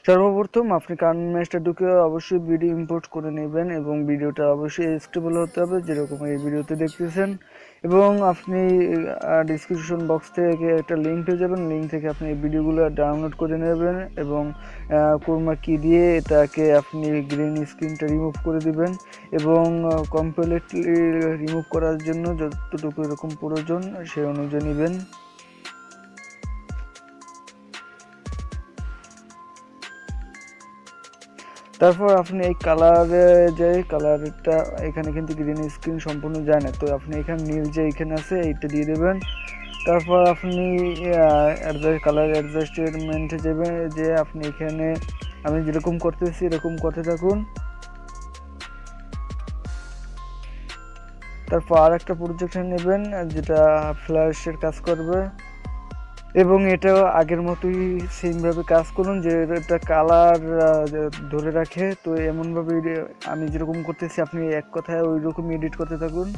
সর্বপ্রথম আপনি কাইনেমাস্টার ঢুকে অবশ্যই ভিডিও ইম্পোর্ট করে নেবেন এবং ভিডিওটা অবশ্যই স্টেবল হতে হবে যেরকম এই ভিডিওতে দেখতেছেন। এবং আপনি ডিসক্রিপশন বক্স থেকে একটা লিঙ্ক পেয়ে যাবেন, লিঙ্ক থেকে আপনি এই ভিডিওগুলো ডাউনলোড করে নেবেন এবং ক্রোমা কি দিয়ে এটাকে আপনি গ্রিন স্ক্রিনটা রিমুভ করে দিবেন এবং কমপ্লিটলি রিমুভ করার জন্য যতটুকু এরকম প্রয়োজন সেই অনুযায়ী নেবেন। তারপর আপনি এই কালারে যে কালারটা এখানে কিন্তু গ্রিন স্ক্রিন সম্পূর্ণ যায় না, তো আপনি এখানে নীল যে এখানে আছে এইটা দিয়ে দেবেন। তারপর আপনি কালার অ্যাডজাস্টমেন্টে যাবেন, যে আপনি এখানে আমি যেরকম করতেছি এরকম করতে থাকুন। তারপর আর একটা প্রজেক্ট নেবেন যেটা ফ্ল্যাশের কাজ করবে এবং এটাও আগের মতোই সেমভাবে কাজ করুন, যে এটা কালার ধরে রাখে। তো এমনভাবে আমি যেরকম করতেছি আপনি এক কথায় ওই রকম এডিট করতে থাকুন।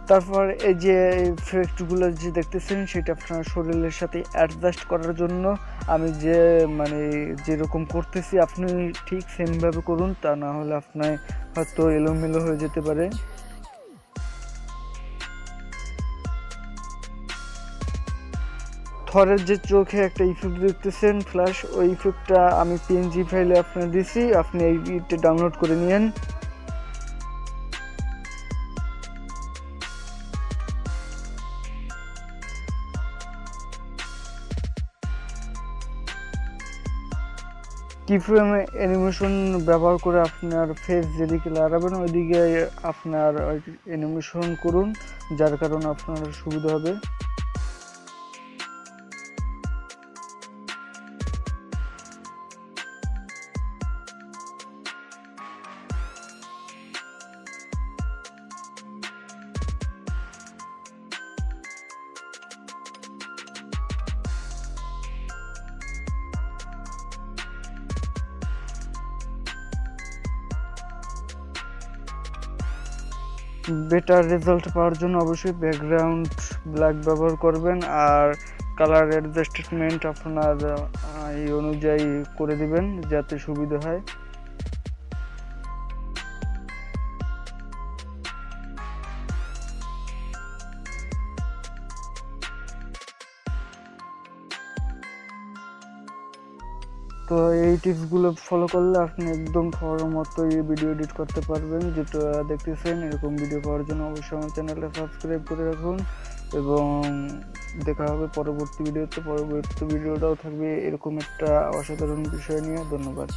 তারপর এই যে ইফেক্টগুলো যে দেখতেছেন সেটা আপনার শরীরের সাথে অ্যাডজাস্ট করার জন্য আমি যে যেরকম করতেছি আপনি ঠিক সেমভাবে করুন, তা না হলে আপনার হয়তো এলোমেলো হয়ে যেতে পারে। থরের যে চোখে একটা ইফেক্ট দেখতেছেন ফ্ল্যাশ, ওই ইফেক্টটা আমি পিএনজি ফাইলে আপনার দিছি, আপনি এইটা ডাউনলোড করে নিন। কিফ্রেম অ্যানিমেশন ব্যবহার করে আপনার ফেস যেদিকে লাগাবেন ওইদিকে আপনার অ্যানিমেশন করুন, যার কারণে আপনার সুবিধা হবে। বেটার রেজাল্ট পাওয়ার জন্য অবশ্যই ব্যাকগ্রাউন্ড ব্ল্যাক ব্যবহার করবেন আর কালার অ্যাডজাস্টমেন্ট আপনার এই অনুযায়ী করে দিবেন যাতে সুবিধা হয়। তো এই টিপসগুলো ফলো করলে আপনি একদম থর মতো এই ভিডিও এডিট করতে পারবেন। যেটা দেখতেছেন এরকম ভিডিও পাওয়ার জন্য অবশ্যই আমার চ্যানেলটা সাবস্ক্রাইব করে রাখুন এবং দেখা হবে পরবর্তী ভিডিওতে। পরবর্তী ভিডিওটাও থাকবে এরকম একটা অসাধারণ বিষয় নিয়ে। ধন্যবাদ।